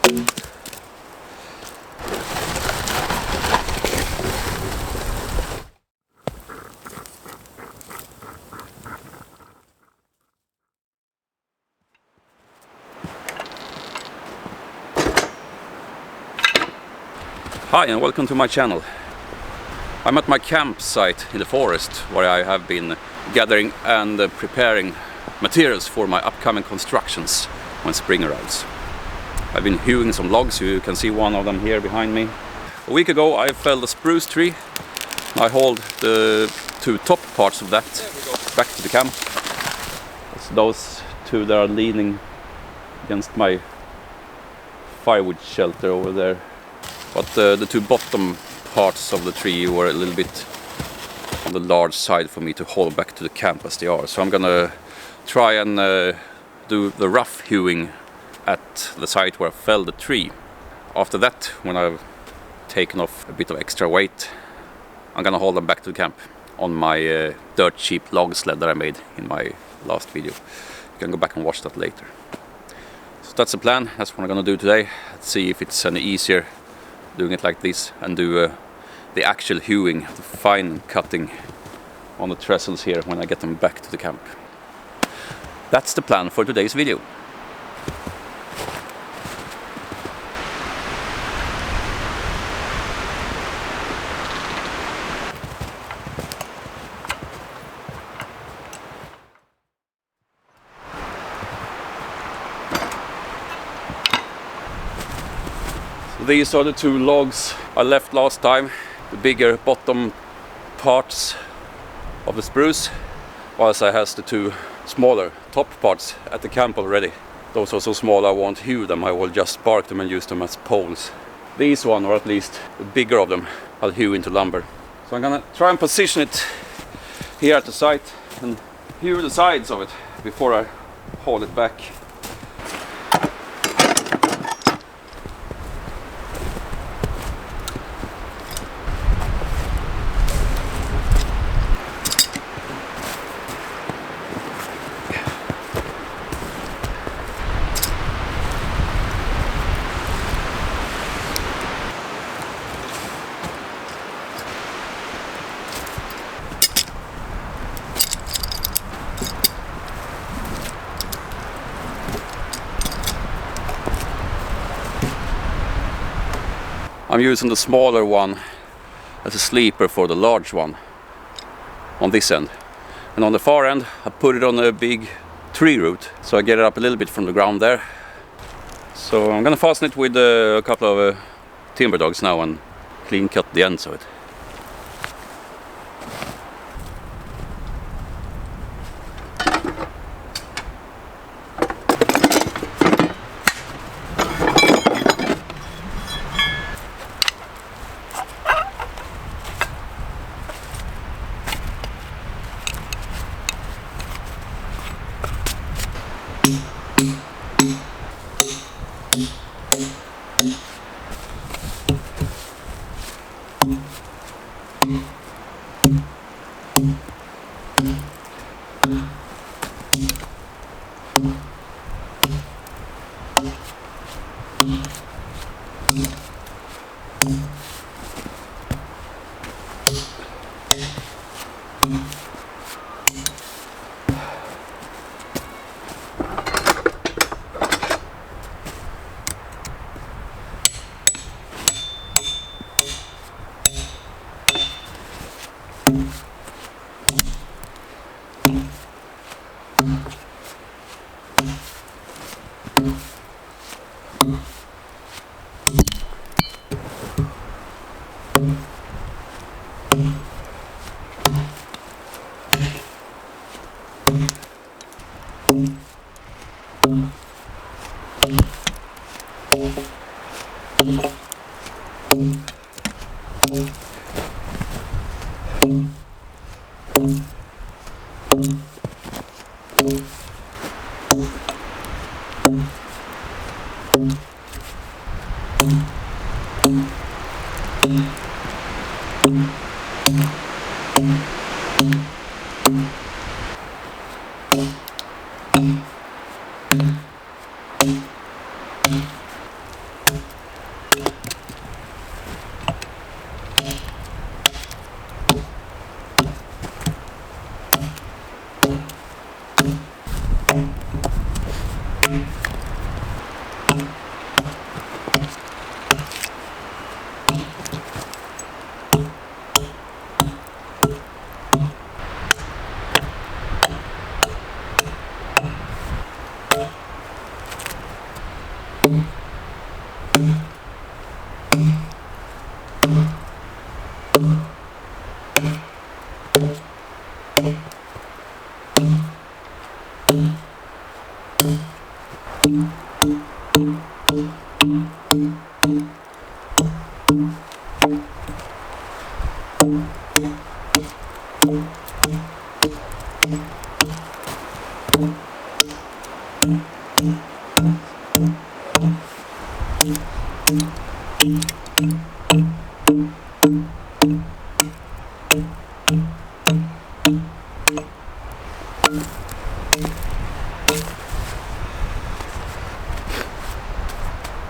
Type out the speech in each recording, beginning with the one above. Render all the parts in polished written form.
Hi and welcome to my channel. I'm at my campsite in the forest where I have been gathering and preparing materials for my upcoming constructions when spring arrives. I've been hewing some logs, you can see one of them here behind me. A week ago I felled a spruce tree. I hauled the two top parts of that back to the camp. It's those two that are leaning against my firewood shelter over there. But the two bottom parts of the tree were a little bit on the large side for me to haul back to the camp as they are. So I'm gonna try and do the rough hewing at the site where I felled the tree. After that, when I've taken off a bit of extra weight, I'm gonna haul them back to the camp on my dirt cheap log sled that I made in my last video. You can go back and watch that later. So that's the plan, that's what I'm gonna do today. Let's see if it's any easier doing it like this and do the actual hewing, the fine cutting on the trestles here when I get them back to the camp. That's the plan for today's video. These are the two logs I left last time, the bigger bottom parts of the spruce, whilst I has the two smaller top parts at the camp already. Those are so small I won't hew them, I will just bark them and use them as poles. These one, or at least the bigger of them, I'll hew into lumber. So I'm gonna try and position it here at the site and hew the sides of it before I haul it back. I'm using the smaller one as a sleeper for the large one on this end, and on the far end I put it on a big tree root so I get it up a little bit from the ground there. So I'm gonna fasten it with a couple of timber dogs now and clean cut the ends of it.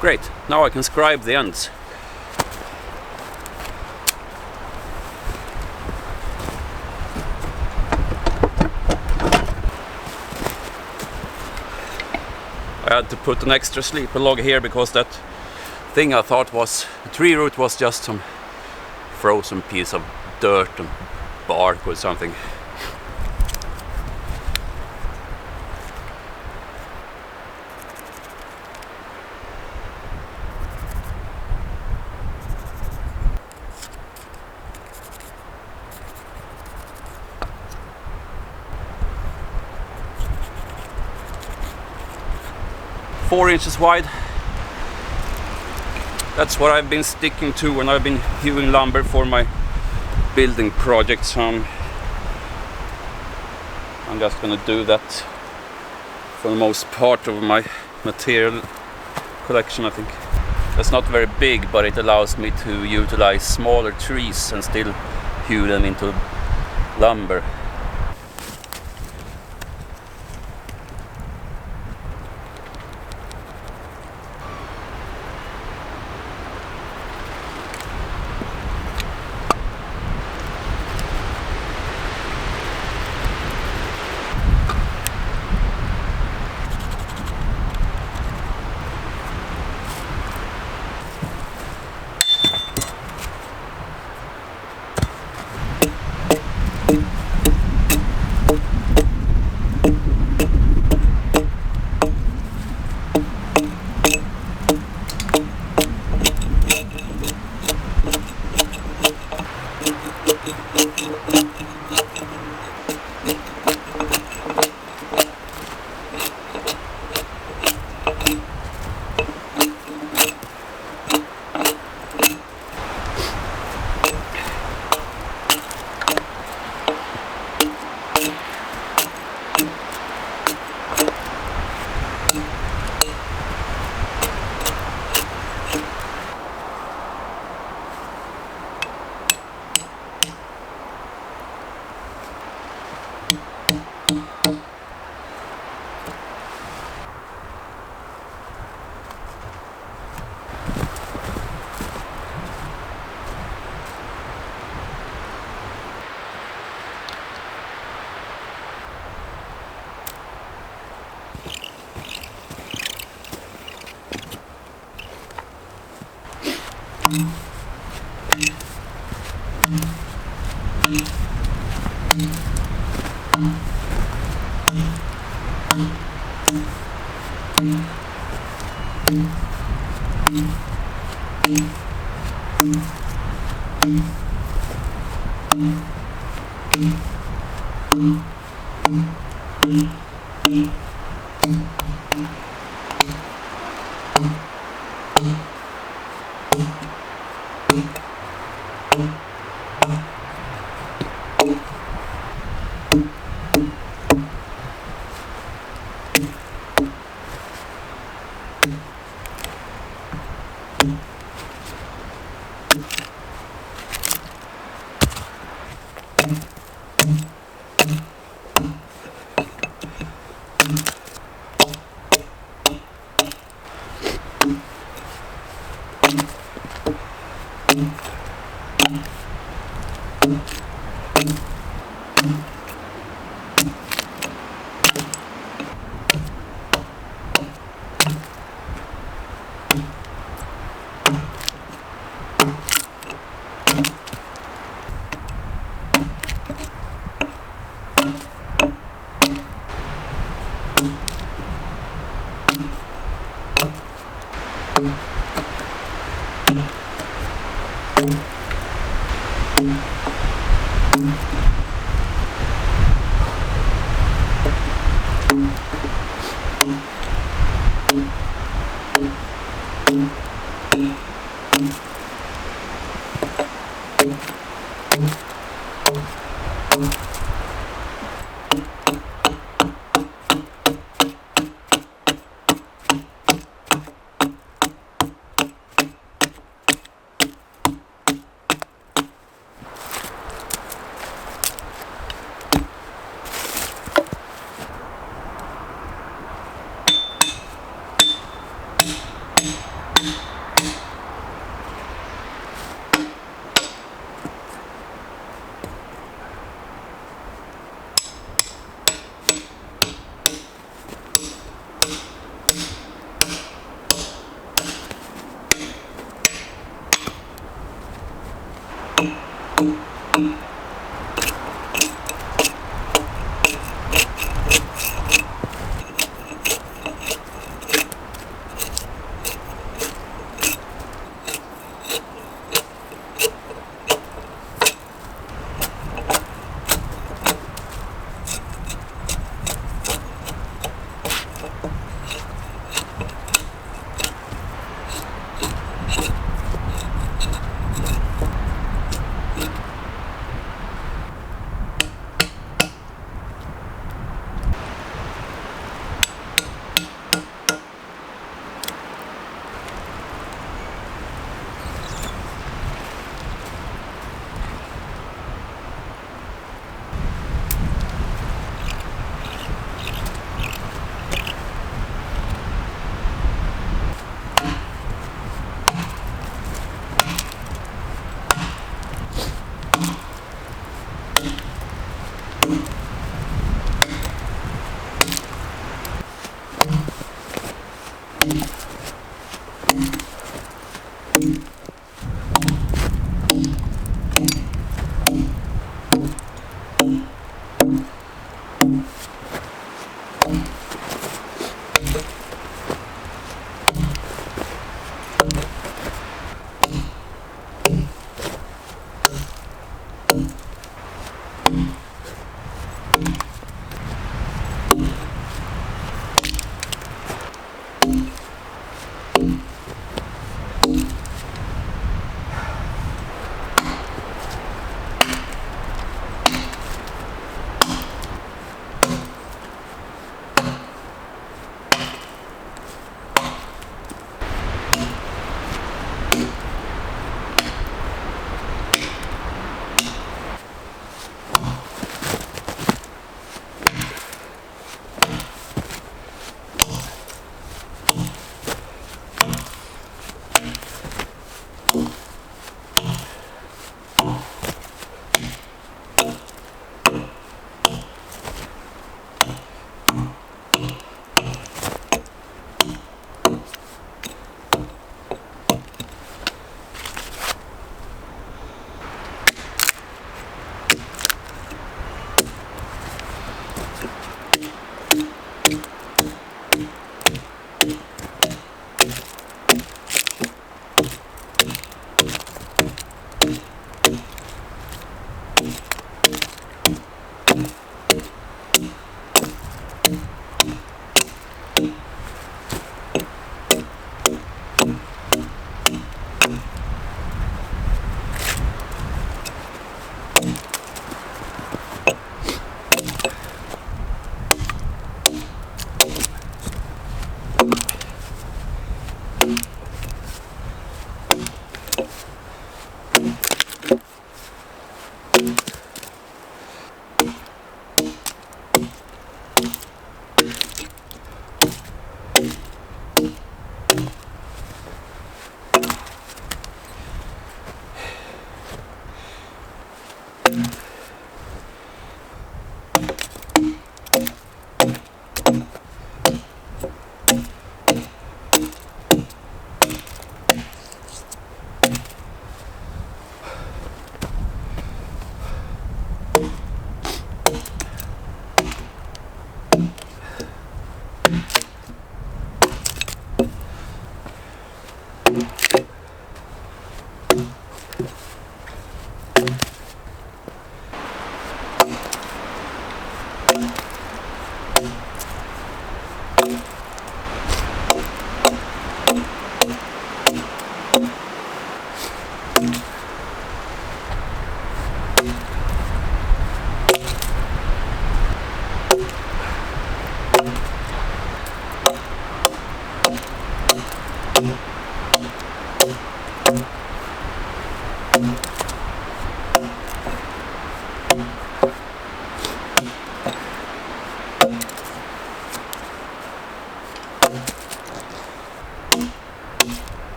Great, now I can scribe the ends. I had to put an extra sleeper log here because that thing I thought was a tree root was just some frozen piece of dirt and bark or something. Four inches wide. That's what I've been sticking to when I've been hewing lumber for my building projects. I'm just gonna do that for the most part of my material collection, I think. That's not very big, but it allows me to utilize smaller trees and still hew them into lumber.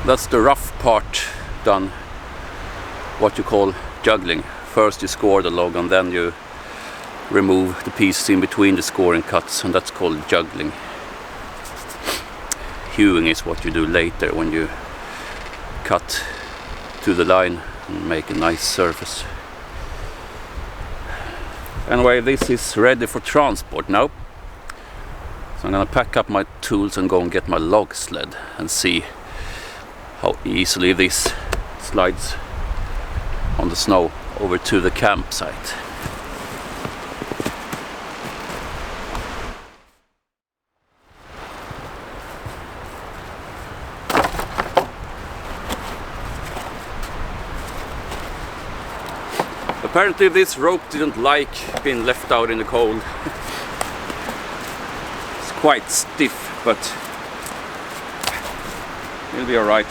That's the rough part done, what you call juggling. First you score the log and then you remove the pieces in between the scoring cuts, and that's called juggling. Hewing is what you do later when you cut to the line and make a nice surface. Anyway, this is ready for transport now. So I'm gonna pack up my tools and go and get my log sled and see how easily this slides on the snow over to the campsite. Apparently this rope didn't like being left out in the cold. It's quite stiff, but it'll be alright.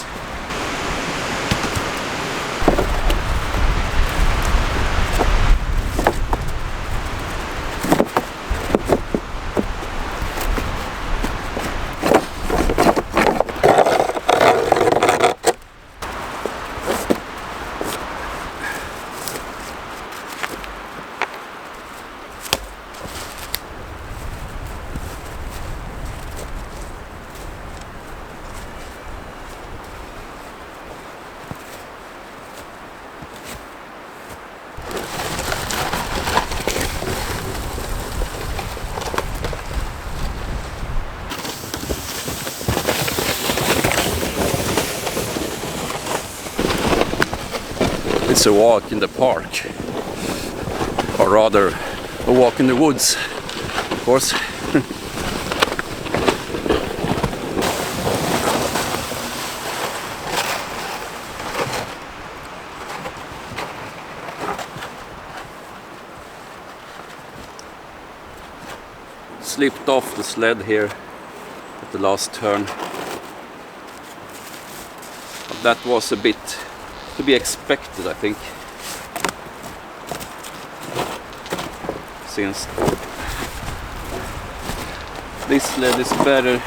It's a walk in the park, or rather a walk in the woods, of course. Slipped off the sled here at the last turn. But that was a bit to be expected, I think, since this sled is better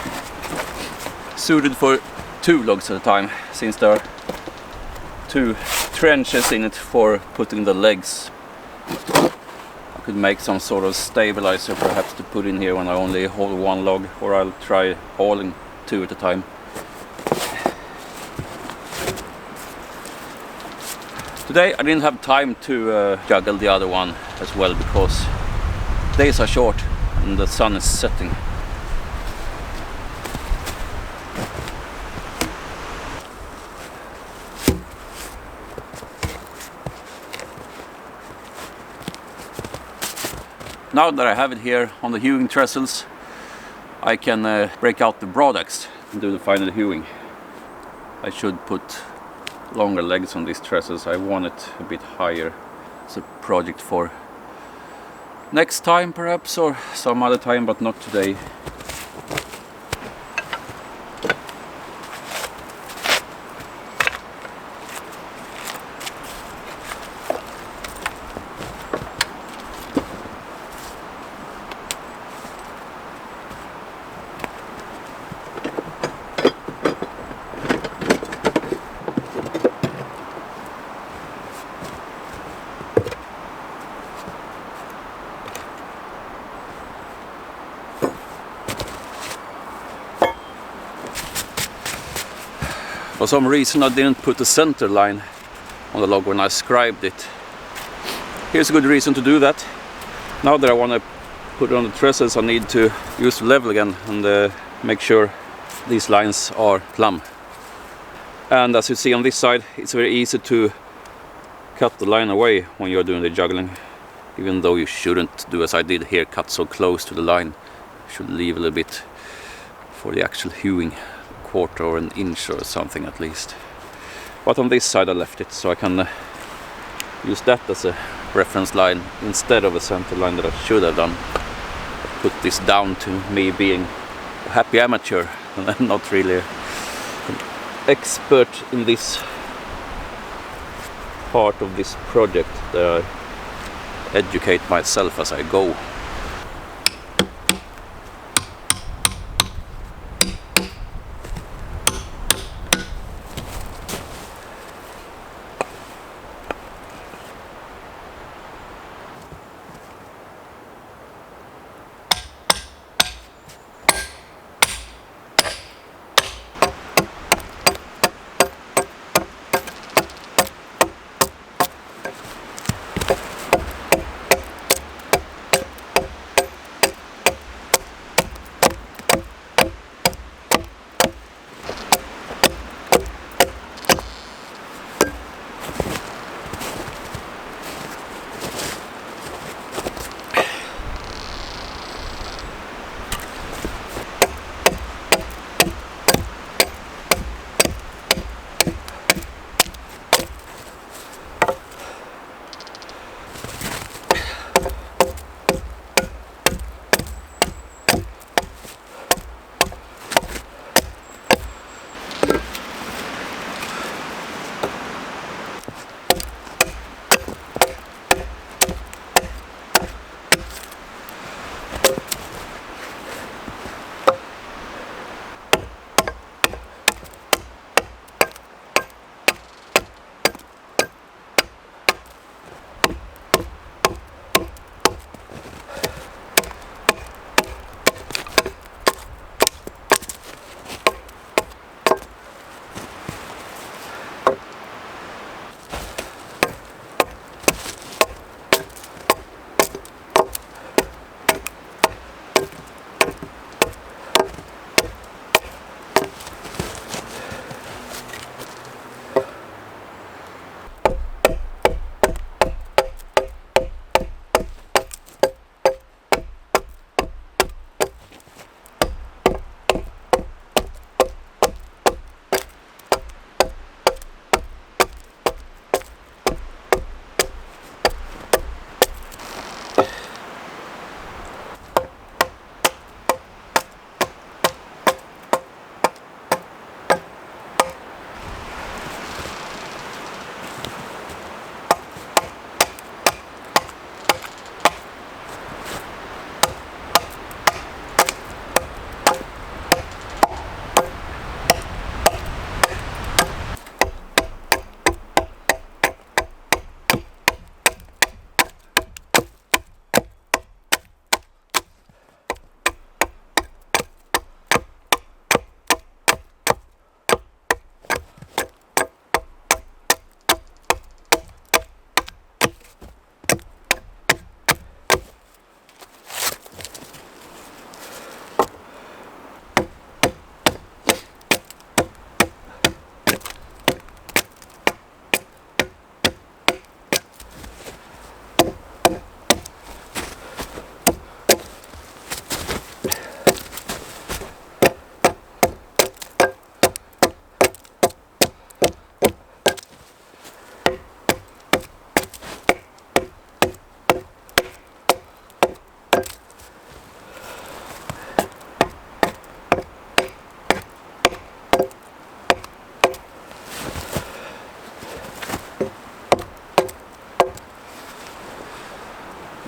suited for 2 logs at a time, since there are 2 trenches in it for putting the legs. I could make some sort of stabilizer perhaps to put in here when I only haul 1 log, or I'll try hauling 2 at a time. Today I didn't have time to juggle the other one as well, because days are short and the sun is setting. Now that I have it here on the hewing trestles, I can break out the broadaxe and do the final hewing. I should put longer legs on these trestles. I want it a bit higher. It's a project for next time perhaps, or some other time, but not today. For some reason I didn't put the center line on the log when I scribed it. Here's a good reason to do that. Now that I want to put it on the trusses, I need to use the level again and make sure these lines are plumb. And as you see on this side, it's very easy to cut the line away when you're doing the juggling. Even though you shouldn't do as I did here, cut so close to the line. You should leave a little bit for the actual hewing, a quarter or an inch or something at least. But on this side I left it, so I can use that as a reference line instead of a center line that I should have done. Put this down to me being a happy amateur and not really an expert in this part of this project. That I educate myself as I go.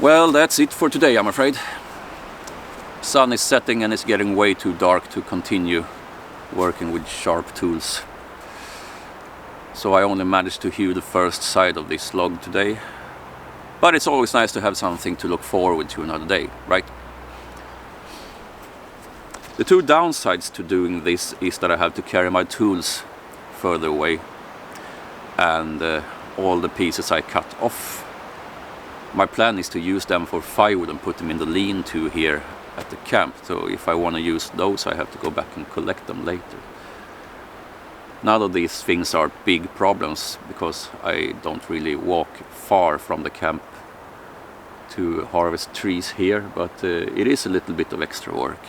Well, that's it for today, I'm afraid. Sun is setting and it's getting way too dark to continue working with sharp tools. So I only managed to hew the first side of this log today. But it's always nice to have something to look forward to another day, right? The two downsides to doing this is that I have to carry my tools further away, and all the pieces I cut off, my plan is to use them for firewood and put them in the lean-to here at the camp. So if I want to use those, I have to go back and collect them later. None of these things are big problems because I don't really walk far from the camp to harvest trees here, but it is a little bit of extra work.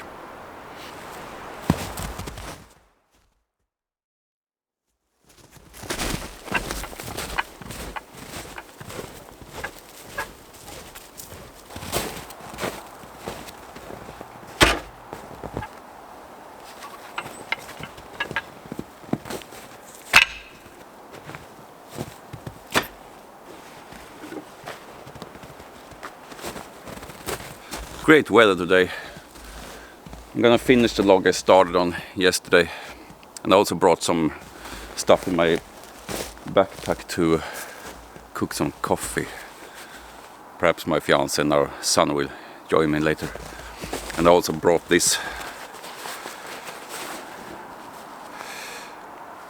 Great weather today. I'm gonna finish the log I started on yesterday, and I also brought some stuff in my backpack to cook some coffee. Perhaps my fiance and our son will join me later. And I also brought this.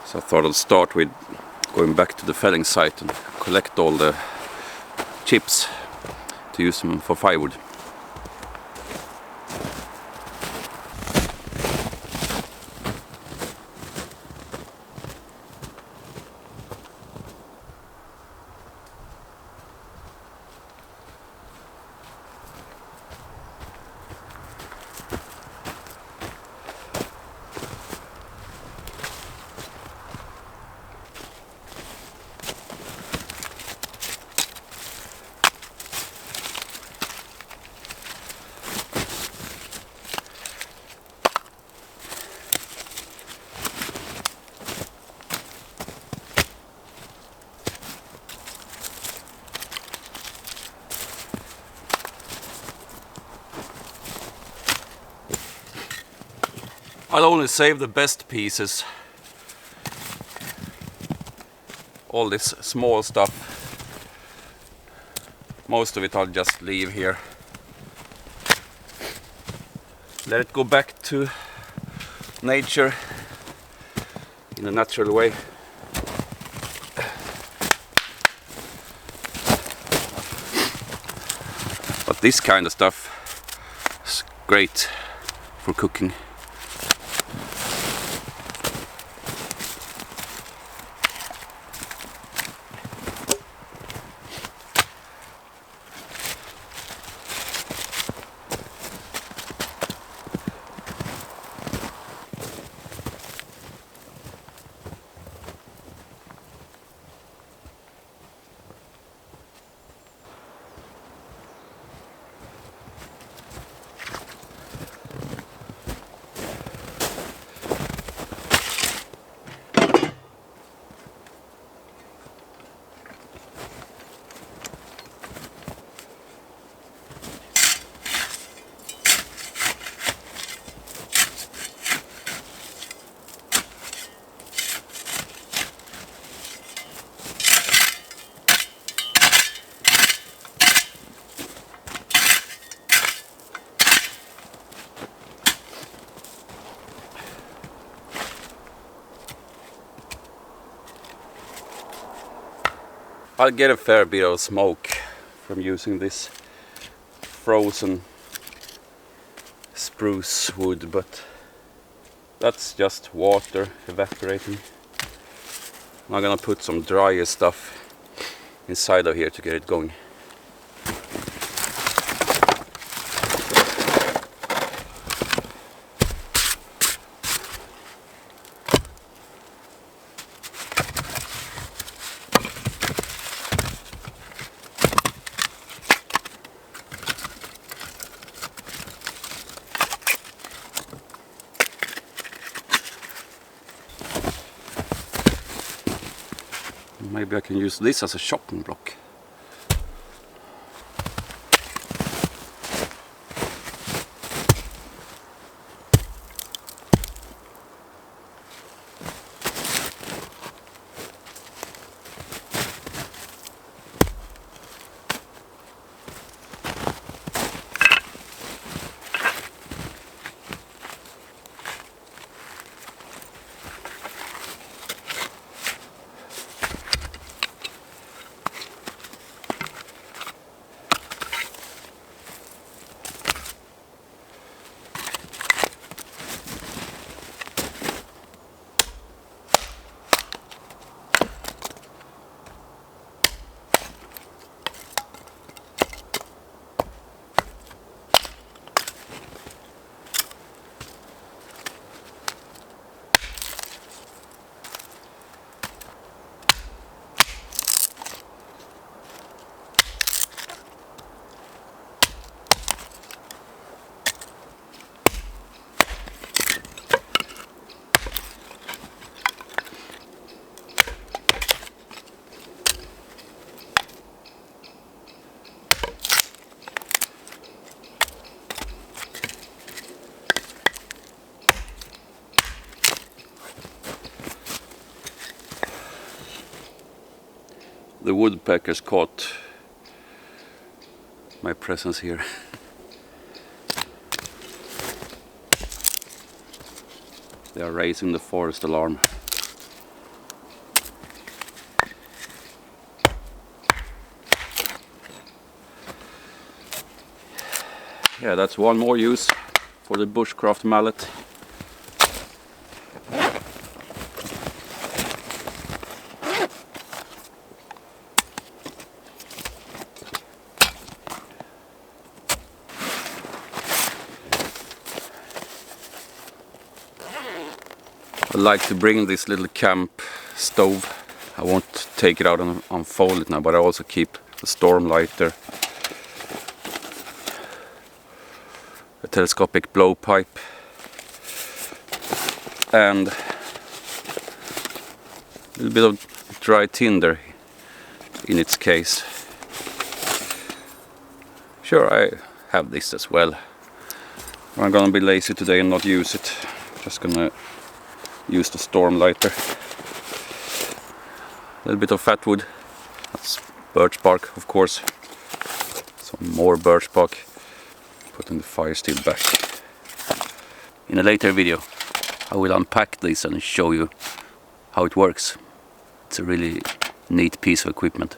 So I thought I'd start with going back to the felling site and collect all the chips to use them for firewood. I'll only save the best pieces. All this small stuff, most of it I'll just leave here. Let it go back to nature in a natural way. But this kind of stuff is great for cooking. I'll get a fair bit of smoke from using this frozen spruce wood, but that's just water evaporating. I'm gonna put some drier stuff inside of here to get it going. Maybe I can use this as a chopping block. The woodpeckers caught my presence here. They are raising the forest alarm. Yeah, that's one more use for the Bushcraft mallet. I like to bring this little camp stove. I won't take it out and unfold it now, but I also keep the storm lighter, a telescopic blowpipe, and a little bit of dry tinder in its case. Sure, I have this as well. I'm gonna be lazy today and not use it. Just gonna use the storm lighter. A little bit of fat wood. That's birch bark, of course. Some more birch bark. Putting the fire steel back. In a later video I will unpack this and show you how it works. It's a really neat piece of equipment.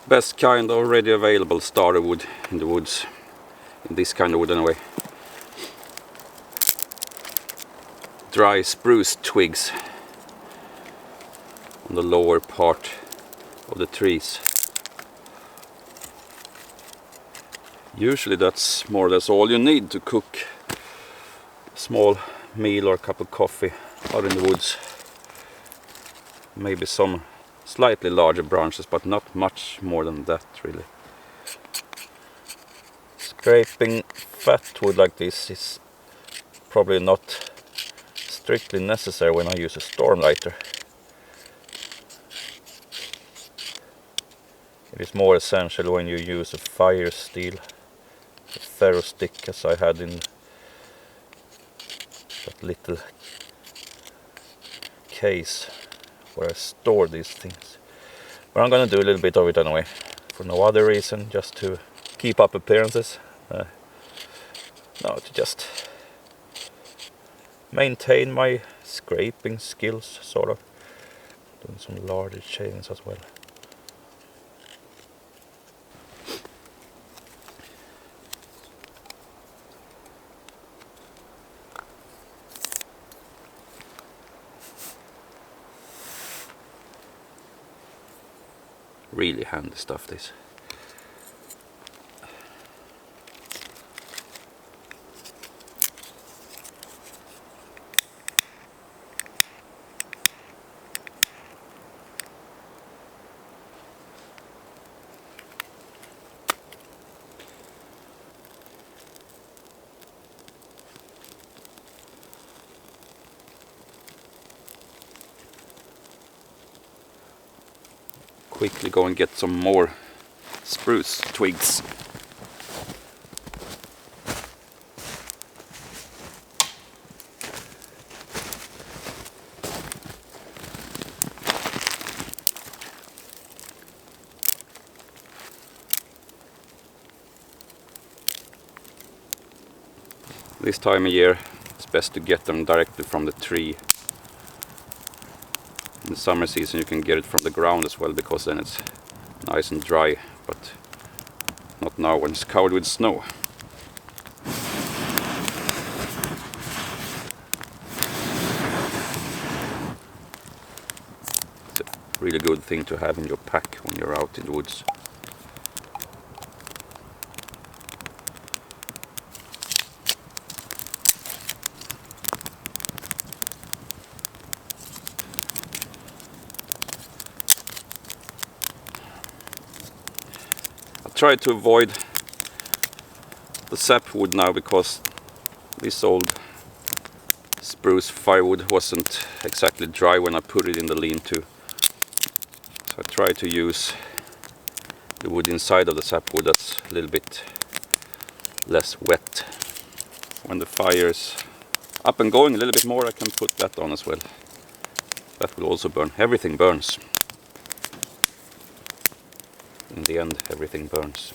Best kind of already available starter wood in the woods, in this kind of wood anyway. Dry spruce twigs on the lower part of the trees. Usually that's more or less all you need to cook a small meal or a cup of coffee out in the woods. Maybe some slightly larger branches, but not much more than that really. Scraping fat wood like this is probably not strictly necessary when I use a storm lighter. It is more essential when you use a fire steel, a ferro stick, as I had in that little case where I store these things. But I'm gonna do a little bit of it anyway, for no other reason, just to keep up appearances. No, to just maintain my scraping skills, sort of. Doing some larger shavings as well. Really handy stuff, this. Quickly go and get some more spruce twigs. This time of year it's best to get them directly from the tree. In the summer season you can get it from the ground as well, because then it's nice and dry, but not now when it's covered with snow. It's a really good thing to have in your pack when you're out in the woods. Try to avoid the sapwood now, because This old spruce firewood wasn't exactly dry when I put it in the lean-to. So I tried to use the wood inside of the sapwood that's a little bit less wet. When the fire's up and going a little bit more, I can put that on as well. That will also burn. Everything burns. In the end, everything burns.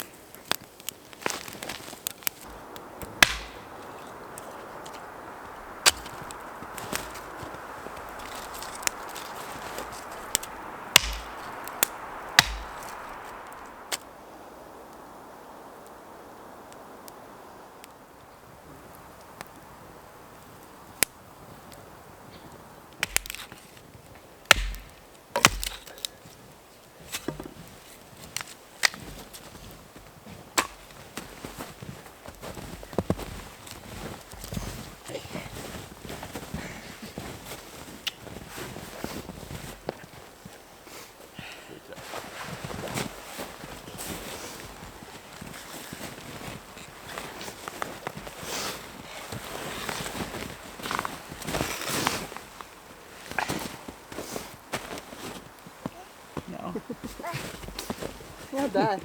Ja, där.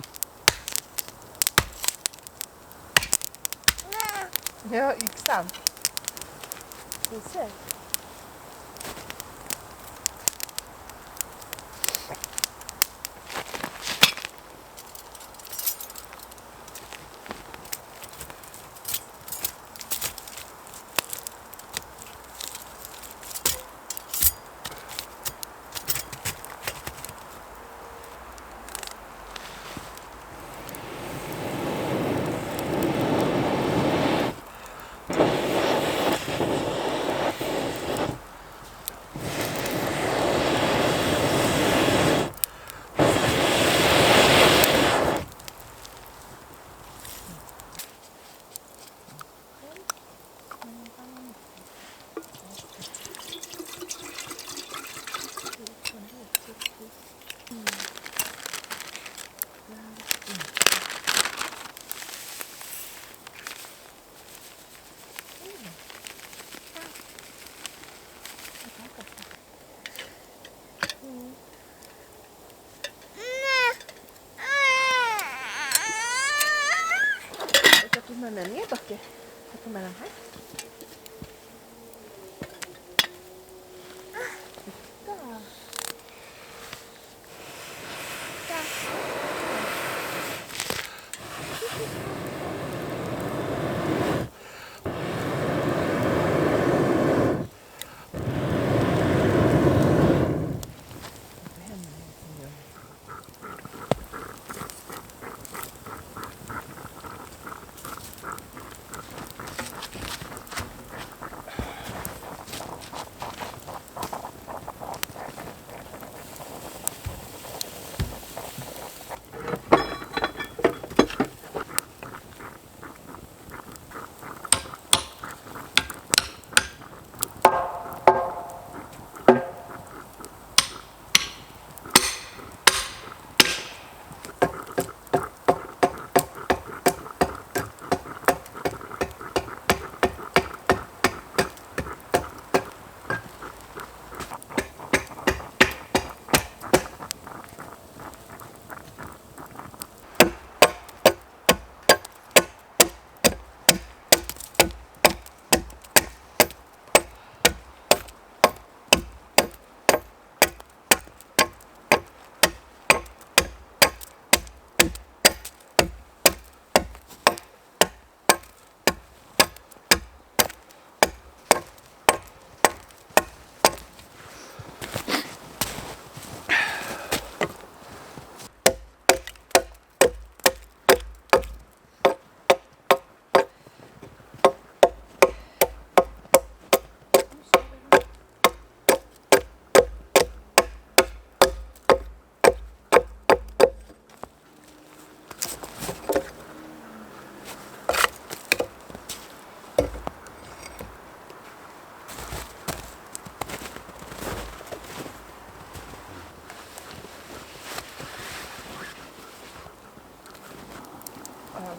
Ja, yxan. Du ser. Med den ner backe. Jag tar med den här.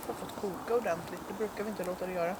Jag har fått koka ordentligt. Det brukar vi inte låta det göra.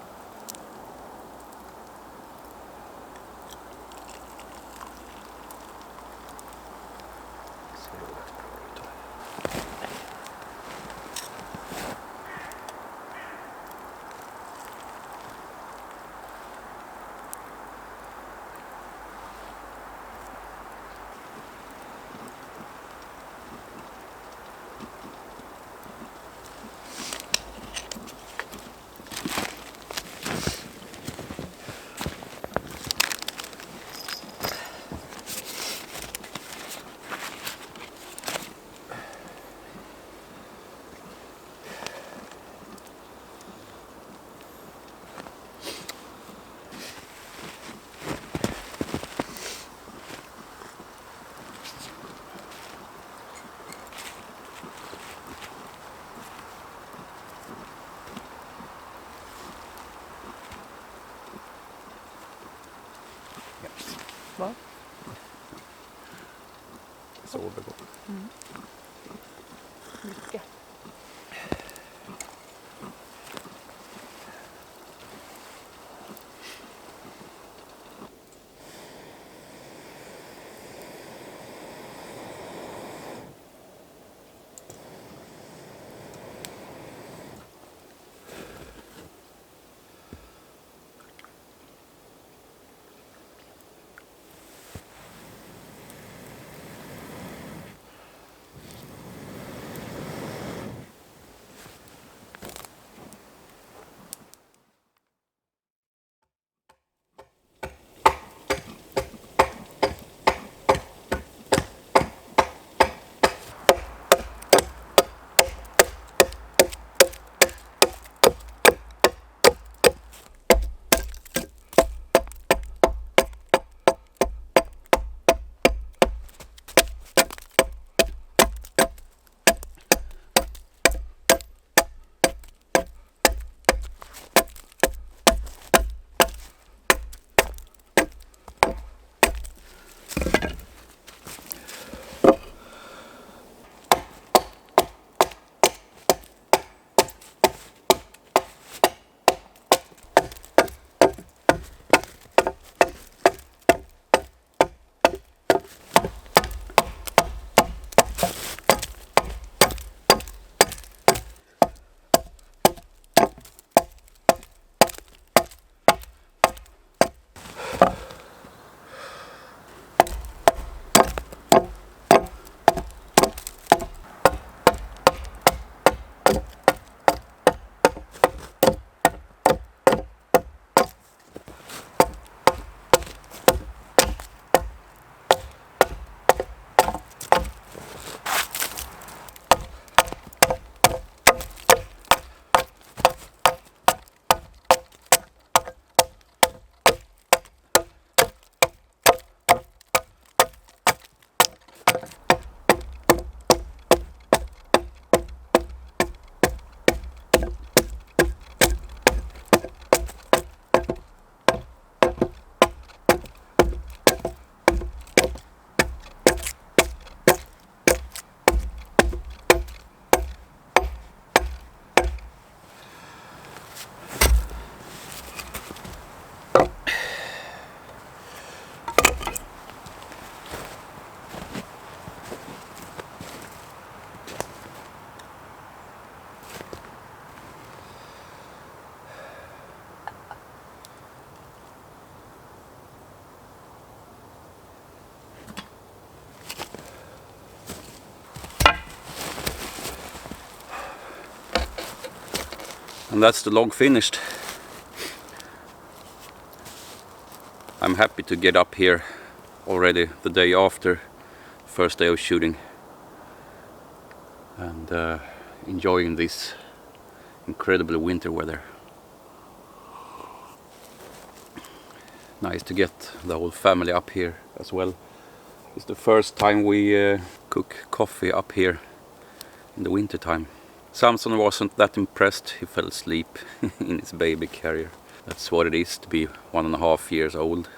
Va? Sårbegång. Mycket. And that's the log finished. I'm happy to get up here already the day after, first day of shooting, and enjoying this incredible winter weather. Nice to get the whole family up here as well. It's the first time we cook coffee up here in the winter time. Samson wasn't that impressed. He fell asleep in his baby carrier. That's what it is to be 1.5 years old.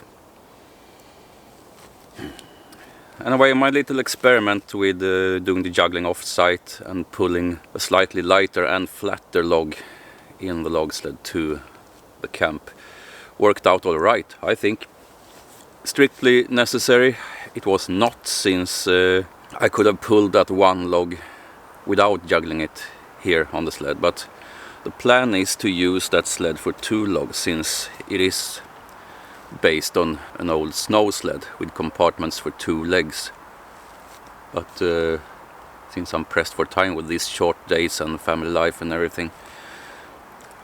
Anyway, my little experiment with doing the juggling off-site and pulling a slightly lighter and flatter log in the log sled to the camp worked out all right, I think. Strictly necessary it was not, since I could have pulled that one log without juggling it here on the sled, but the plan is to use that sled for 2 logs, since it is based on an old snow sled with compartments for 2 legs. But since I'm pressed for time with these short days and family life and everything,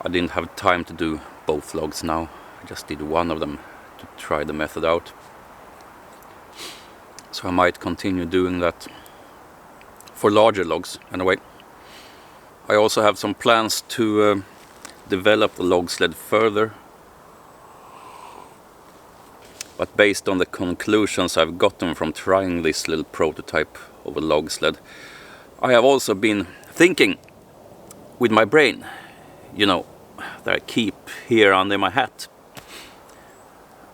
I didn't have time to do both logs now. I just did one of them to try the method out. So I might continue doing that for larger logs. Anyway, I also have some plans to develop the log sled further, but based on the conclusions I've gotten from trying this little prototype of a log sled, I have also been thinking with my brain, you know, that I keep here under my hat.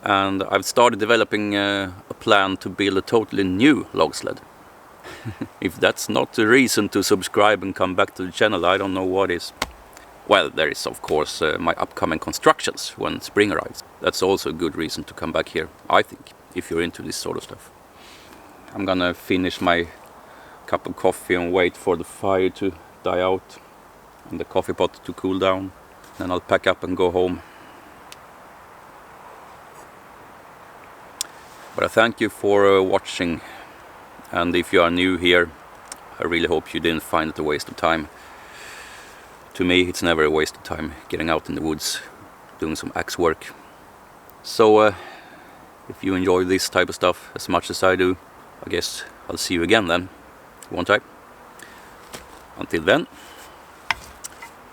and I've started developing a plan to build a totally new log sled. If that's not a reason to subscribe and come back to the channel, I don't know what is. Well, there is of course my upcoming constructions when spring arrives. That's also a good reason to come back here, I think, if you're into this sort of stuff. I'm gonna finish my cup of coffee and wait for the fire to die out and the coffee pot to cool down. Then I'll pack up and go home. But I thank you for watching, and if you are new here, I really hope you didn't find it a waste of time. To me, it's never a waste of time getting out in the woods, doing some axe work. So if you enjoy this type of stuff as much as I do, I guess I'll see you again then, won't I? Until then,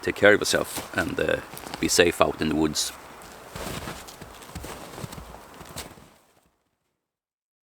take care of yourself and be safe out in the woods.